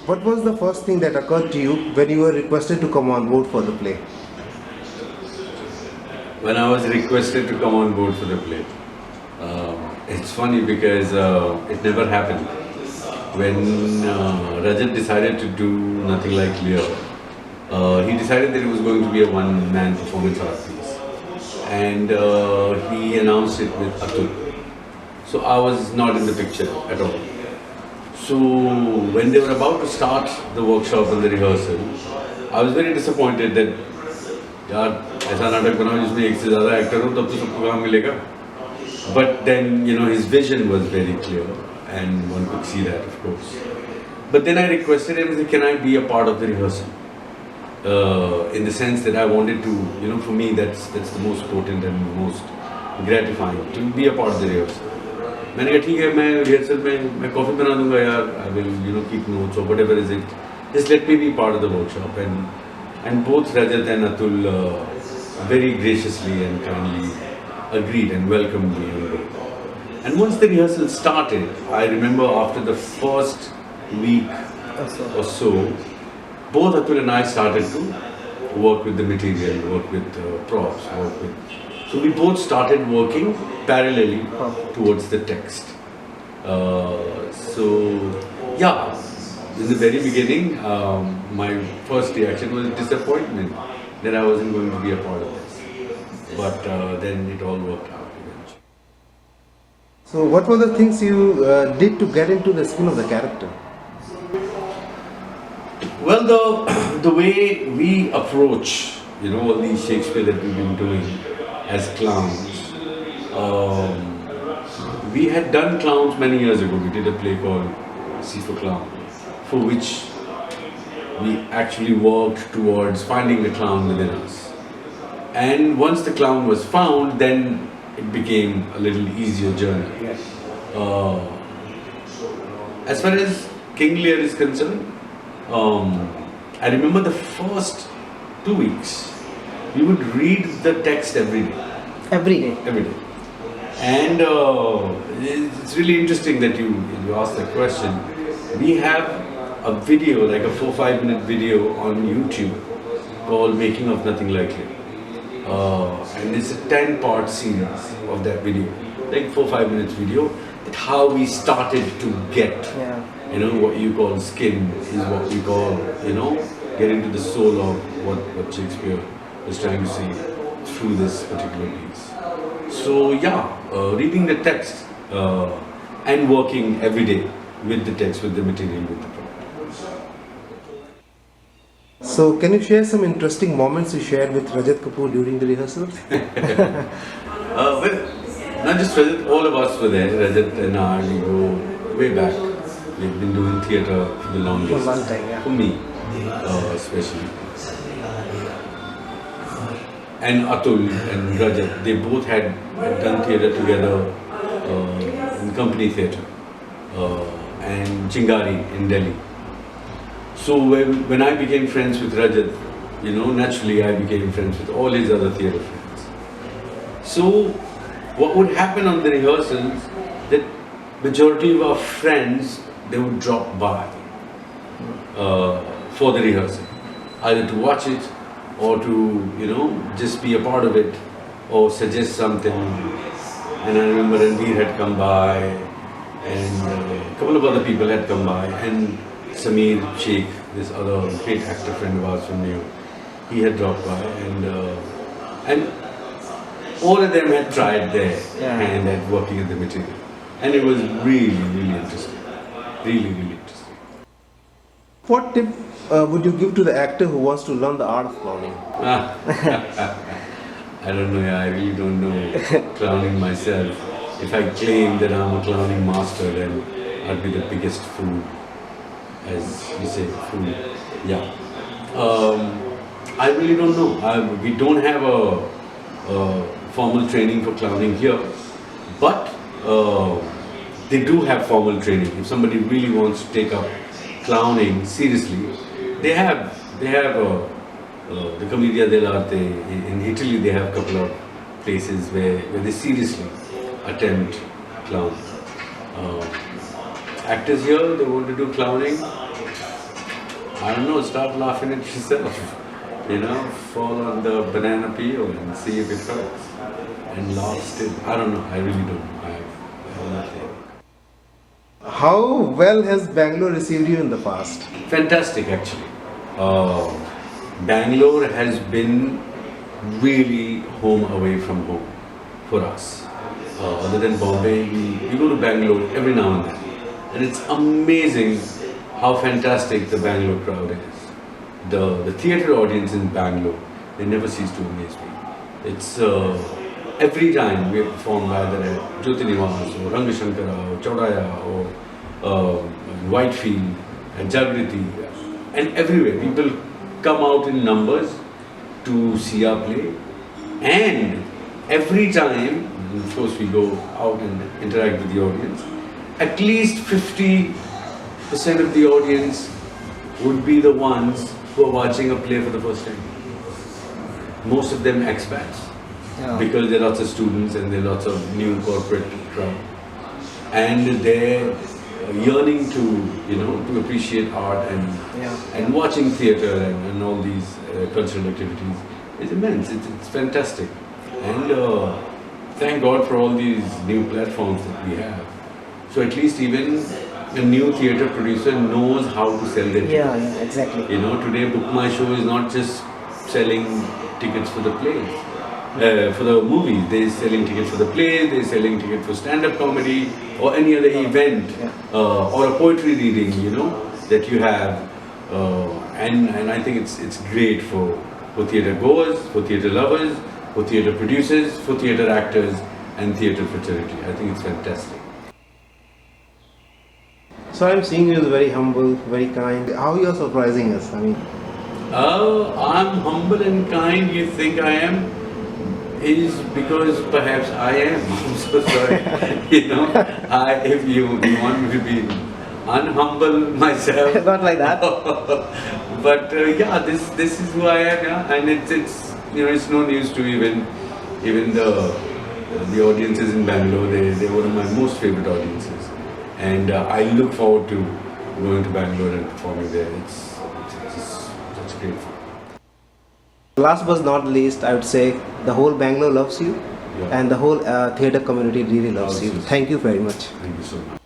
What was the first thing that occurred to you when you were requested to come on board for the play? When I was requested to come on board for the play, it's funny because it never happened. When Rajat decided to do Nothing Like Leo, he decided that it was going to be a one-man performance art piece, and he announced it with Atul. So I was not in the picture at all. So when they were about to start the workshop and the rehearsal, I was very disappointed that यार ऐसा नाटक बनाओ जिसमें एक से ज़्यादा actor हो तब तो सबको काम मिलेगा. But then his vision was very clear and one could see that, of course. But then I requested him, can I be a part of the rehearsal? In the sense that I wanted to, for me that's the most potent and most gratifying to be a part of the rehearsal. मैंने कहा ठीक है मैं rehearsal में मैं coffee बना दूंगा यार. I will keep notes or whatever is it. Just let me be part of the workshop. And both Rajat and Atul very graciously and kindly agreed and welcomed me on board. And once the rehearsal started, I remember after the first week or so, both Atul and I started to work with the material, work with props, so we both started working parallelly towards the text. So yeah, in the very beginning, my first reaction was disappointment that I wasn't going to be a part of this. But then it all worked out eventually. So what were the things you did to get into the skin of the character? Well, the way we approach, all these Shakespeare that we've been doing as clowns. We had done clowns many years ago. We did a play called C for Clown, for which we actually worked towards finding the clown within us. And once the clown was found, then it became a little easier journey. Yes. As far as King Lear is concerned, I remember the first 2 weeks, we would read the text every day. Every day? Every day. And it's really interesting that you asked that question. We have a video, like a 4-5 minute video on YouTube called Making of Nothing Like Leo. And it's a 10-part series of that video, like 4-5 minutes video, that how we started to get, what you call skin is what we call, get into the soul of what Shakespeare was trying to say through this particular piece. So reading the text and working every day with the text, with the material, with the product. So can you share some interesting moments you shared with Rajat Kapoor during the rehearsals? Well, not just Rajat, all of us were there. Rajat and I, we go way back. We've been doing theatre for the longest. For a long time, yeah. For me, especially. And Atul and Rajat, they both had done theatre together in Company Theatre and Chingari in Delhi. So when I became friends with Rajat, naturally I became friends with all his other theatre friends. So what would happen on the rehearsals, that majority of our friends, they would drop by for the rehearsal, either to watch it or to, just be a part of it or suggest something. And I remember Ranveer had come by and a couple of other people had come by, and Sameer Sheikh, this other great actor friend of ours from New York, he had dropped by, and all of them had tried their hand at working at the material. And it was really, really interesting. Really, really interesting. What tip would you give to the actor who wants to learn the art of clowning? I don't know, I really don't know clowning myself. If I claim that I'm a clowning master, then I'd be the biggest fool, as you say, fool. Yeah. I really don't know. We don't have a formal training for clowning here, but they do have formal training. If somebody really wants to take up clowning seriously, they have the Commedia dell'arte in Italy. They have a couple of places where they seriously attempt clown. Actors here, they want to do clowning. I don't know, start laughing at yourself. You know, fall on the banana peel and see if it hurts. And laugh still. I don't know, I really don't know. I have nothing. How well has Bangalore received you in the past? Fantastic, actually. Uh, Bangalore has been really home away from home for us. Other than Bombay, we go to Bangalore every now and then. And it's amazing how fantastic the Bangalore crowd is. The theatre audience in Bangalore, they never cease to amaze me. It's every time we perform either at Jyotinivas or Rangashankara or Chaudaya or Whitefield and Jagriti and everywhere, people come out in numbers to see our play, and every time, of course, we go out and interact with the audience, at least 50% of the audience would be the ones who are watching a play for the first time. Most of them expats, because there are lots of students and there are lots of new corporate crowd, and they're yearning to, you know, to appreciate art and watching theatre and all these cultural activities is immense. It's fantastic, and thank God for all these new platforms that we have. So at least even a new theatre producer knows how to sell their tickets. Yeah, exactly. You know, today Book My Show is not just selling tickets for the plays, for the movies. They're selling tickets for the plays, they're selling tickets for stand-up comedy or any other event, or a poetry reading, you know, that you have. And I think it's great for theatre goers, for theatre lovers, for theatre producers, for theatre actors and theatre fraternity. I think it's fantastic. So I'm seeing you as very humble, very kind. How you are surprising us? I mean, I'm humble and kind, you think I am? Is because perhaps I am. I'm so sorry. You know, if you want me to be unhumble myself. Not like that. But yeah, this is who I am, yeah. And it's you know, it's no news to even the audiences in Bangalore. They're one of my most favorite audiences, and I look forward to going to Bangalore and performing there. It's just such great fun. last but not least, I would say the whole Bangalore loves you, Yeah. and the whole theatre community really loves you. Loves you. Thank you very much. Thank you so much.